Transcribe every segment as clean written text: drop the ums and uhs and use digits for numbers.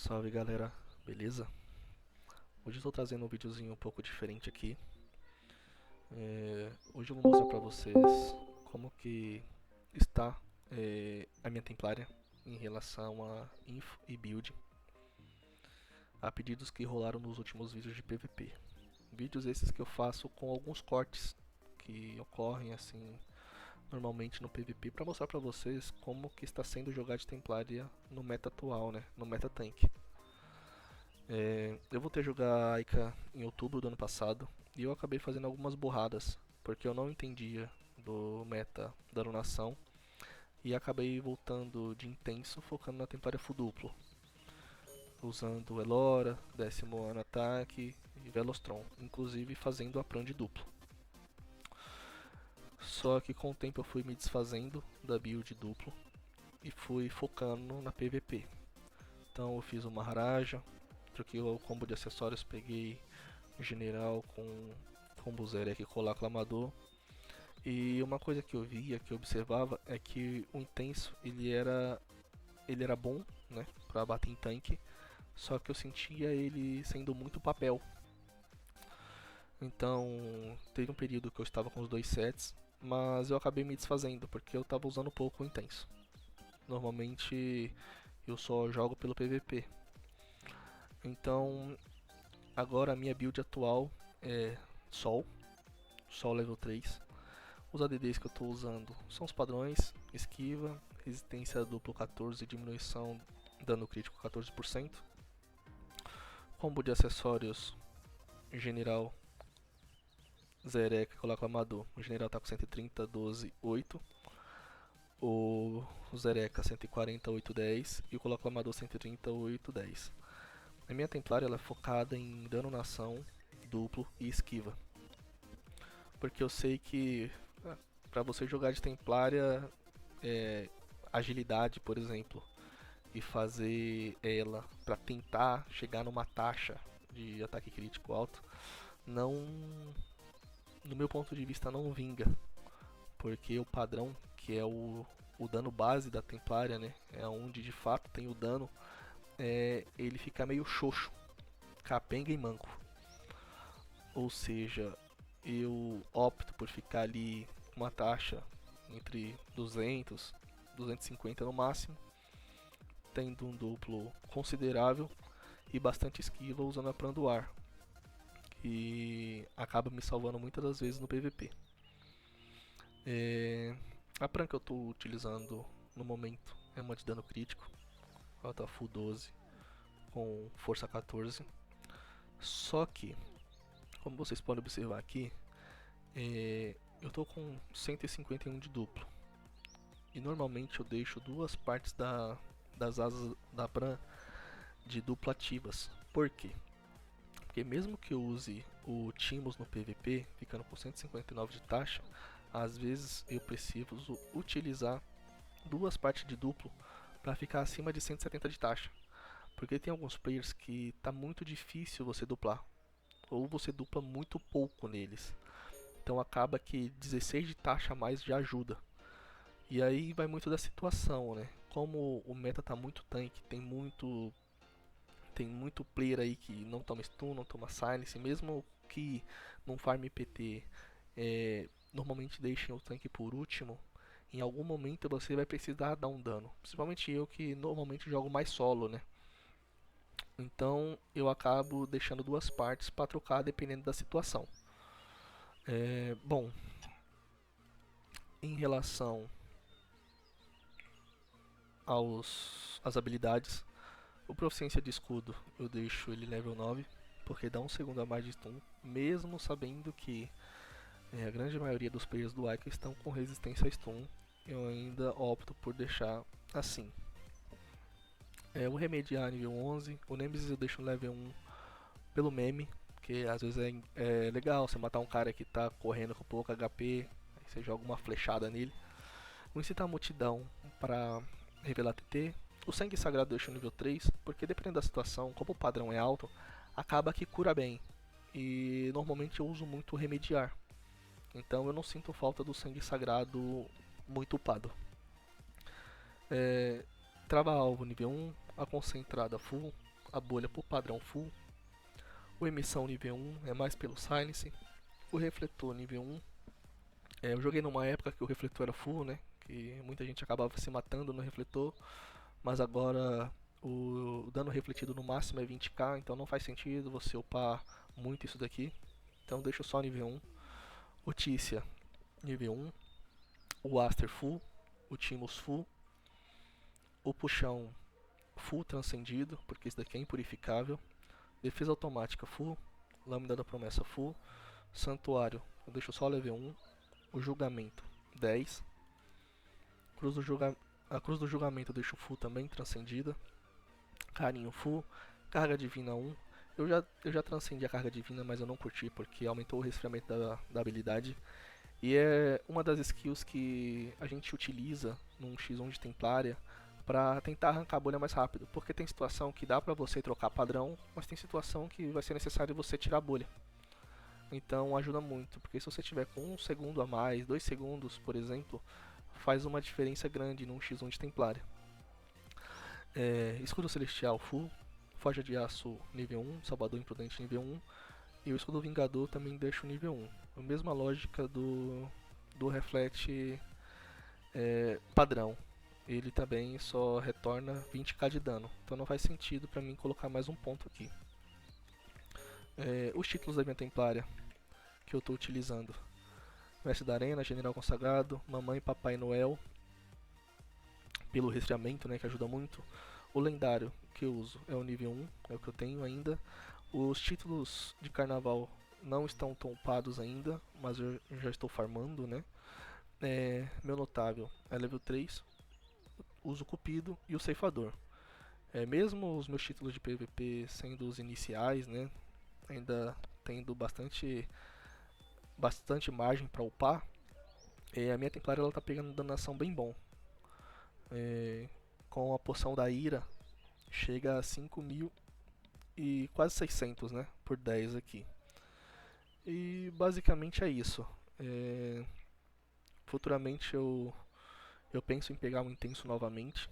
Salve galera, beleza? Hoje eu estou trazendo um videozinho um pouco diferente aqui. Hoje eu vou mostrar pra vocês como que está a minha Templária em relação a info e build, a pedidos que rolaram nos últimos vídeos de PVP. Vídeos esses que eu faço com alguns cortes que ocorrem assim normalmente no PVP para mostrar pra vocês como que está sendo jogar de Templária no meta atual, né? No meta tank. Eu voltei a jogar Aika em outubro do ano passado e eu acabei fazendo algumas burradas porque eu não entendia do meta da Lunação e acabei voltando de intenso focando na Templária full duplo, usando Elora, 10º ano ataque e Velostron, inclusive fazendo a Pran de duplo. Só que com o tempo eu fui me desfazendo da build duplo e fui focando na PVP. Então eu fiz o Maharaja, troquei o combo de acessórios, peguei o General com combo Zerek e colar clamador. E uma coisa que eu via, que eu observava, é que o intenso ele era bom, né, pra bater em tanque, só que eu sentia ele sendo muito papel. Então teve um período que eu estava com os dois sets, mas eu acabei me desfazendo porque eu estava usando pouco o intenso. Normalmente eu só jogo pelo PVP. Então agora a minha build atual é Sol, Sol level 3. Os ADDs que eu estou usando são os padrões: esquiva, resistência duplo 14, diminuição dano crítico 14%. Combo de acessórios: general, Zerek, coloca amador. O general está com 130, 12, 8. O Zereka 140, 8, 10. E o coloca amador 130, 8, 10. A minha Templária ela é focada em dano na ação, duplo e esquiva. Porque eu sei que para você jogar de Templária, agilidade, por exemplo, e fazer ela para tentar chegar numa taxa de ataque crítico alto, não, no meu ponto de vista, não vinga, porque o padrão, que é o dano base da Templária, né, é onde de fato tem o dano, ele fica meio xoxo, capenga e manco. Ou seja, eu opto por ficar ali uma taxa entre 200, 250 no máximo, tendo um duplo considerável e bastante esquiva usando a Pran do ar, que acaba me salvando muitas das vezes no PVP. A Pran que eu estou utilizando no momento é uma de dano crítico, ela tá full 12 com força 14. Só que, como vocês podem observar aqui, eu estou com 151 de duplo. E normalmente eu deixo duas partes das asas da Pran de duplo ativas. Por quê? Porque mesmo que eu use o Timos no PVP, ficando com 159 de taxa, às vezes eu preciso utilizar duas partes de duplo para ficar acima de 170 de taxa. Porque tem alguns players que tá muito difícil você duplar, ou você dupla muito pouco neles. Então acaba que 16 de taxa a mais já ajuda. E aí vai muito da situação, né? Como o meta tá muito tanque, tem muito player aí que não toma stun, não toma silence, mesmo que não farm PT, normalmente deixem o tanque por último. Em algum momento você vai precisar dar um dano, principalmente eu que normalmente jogo mais solo, né? Então eu acabo deixando duas partes para trocar dependendo da situação. Bom, em relação às habilidades, o Proficiência de Escudo eu deixo ele level 9, porque dá um segundo a mais de stun, mesmo sabendo que a grande maioria dos players do Ica estão com resistência a stun, eu ainda opto por deixar assim. O Remediar nível 11, o Nemesis eu deixo no level 1 pelo meme, porque às vezes é legal você matar um cara que tá correndo com pouco HP, aí você joga uma flechada nele. O Incitar a Multidão para revelar TT. O Sangue Sagrado eu deixo no nível 3, porque dependendo da situação, como o padrão é alto, acaba que cura bem. E normalmente eu uso muito Remediar, então eu não sinto falta do Sangue Sagrado muito upado. Trava alvo nível 1, a concentrada full, a bolha por padrão full. O emissão nível 1 é mais pelo silence. O refletor nível 1. Eu joguei numa época que o refletor era full, né? Que muita gente acabava se matando no refletor. Mas agora o dano refletido no máximo é 20k, então não faz sentido você upar muito isso daqui. Então deixo só nível 1. O Tícia nível 1. O Aster full. O Timos full. O Puxão full transcendido, porque esse daqui é impurificável. Defesa automática full. Lâmina da promessa full. Santuário, eu deixo só level 1. O julgamento 10. A cruz do julgamento eu deixo full também, transcendida. Carinho full. Carga divina 1. Eu já transcendi a carga divina, mas eu não curti porque aumentou o resfriamento da habilidade. E é uma das skills que a gente utiliza num X1 de Templária para tentar arrancar a bolha mais rápido. Porque tem situação que dá pra você trocar padrão, mas tem situação que vai ser necessário você tirar a bolha. Então ajuda muito, porque se você tiver com 1 segundo a mais, 2 segundos, por exemplo, faz uma diferença grande num X1 de Templária. Escudo Celestial full, Forja de Aço nível 1, Salvador Imprudente nível 1, e o Escudo Vingador também deixo nível 1. A mesma lógica do Reflete padrão. Ele também só retorna 20k de dano, então não faz sentido pra mim colocar mais um ponto aqui. Os títulos da minha Templária que eu estou utilizando: Mestre da Arena, General Consagrado, Mamãe e Papai Noel, pelo resfriamento, né, que ajuda muito. O lendário que eu uso é o nível 1, é o que eu tenho ainda. Os títulos de carnaval não estão topados ainda, mas eu já estou farmando, né. Meu notável é level 3, uso o Cupido e o Ceifador. Mesmo os meus títulos de PVP sendo os iniciais, né, ainda tendo bastante margem para upar, a minha Templária ela tá pegando danação bem bom. Com a poção da ira chega a 5.000 e quase 600, né, por 10 aqui. E basicamente é isso. Futuramente eu penso em pegar um intenso novamente,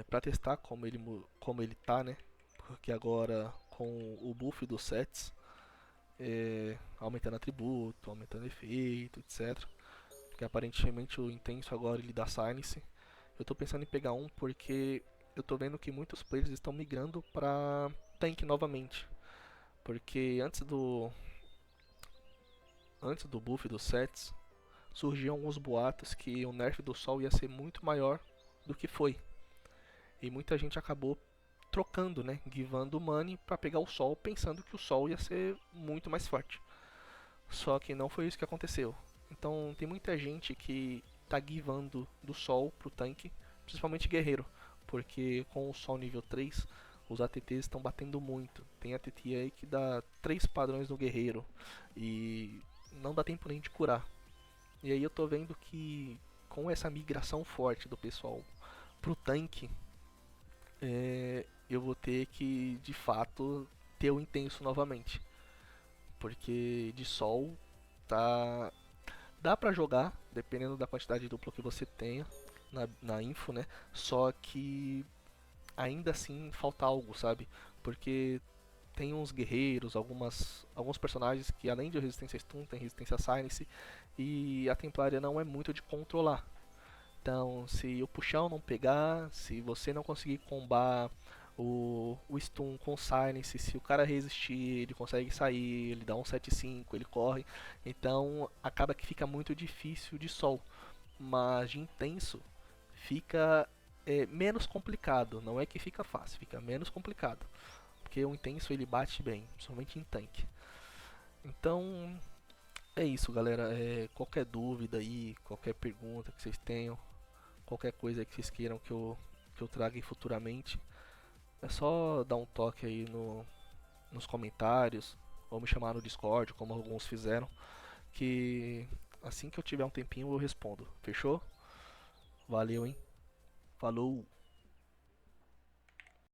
para testar como ele tá, né, porque agora com o buff dos sets, aumentando atributo, aumentando efeito, etc. Porque aparentemente o intenso agora ele dá silence. Eu tô pensando em pegar um porque eu tô vendo que muitos players estão migrando pra tank novamente. Porque antes do buff dos sets, surgiam alguns boatos que o nerf do sol ia ser muito maior do que foi. E muita gente acabou trocando, né, givando o money pra pegar o sol, pensando que o sol ia ser muito mais forte. Só que não foi isso que aconteceu. Então tem muita gente que tá givando do sol pro tanque, principalmente guerreiro, porque com o sol nível 3, os ATTs estão batendo muito. Tem ATT aí que dá 3 padrões no guerreiro e não dá tempo nem de curar. E aí eu tô vendo que com essa migração forte do pessoal pro tanque, eu vou ter que de fato ter o intenso novamente. Porque de sol tá, dá pra jogar, dependendo da quantidade de duplo que você tenha na info, né? Só que ainda assim falta algo, sabe? Porque tem uns guerreiros, alguns personagens que além de resistência stun, tem resistência silence, e a Templária não é muito de controlar. Então, se o puxão não pegar, se você não conseguir combar o stun com silence, se o cara resistir, ele consegue sair, ele dá um 7-5, ele corre. Então, acaba que fica muito difícil de sol. Mas de intenso, fica menos complicado. Não é que fica fácil, fica menos complicado. Porque o intenso ele bate bem, principalmente em tanque. Então, é isso, galera. Qualquer dúvida aí, qualquer pergunta que vocês tenham, qualquer coisa que vocês queiram que eu traga futuramente, é só dar um toque aí nos comentários, ou me chamar no Discord, como alguns fizeram, que assim que eu tiver um tempinho eu respondo. Fechou? Valeu, hein? Falou!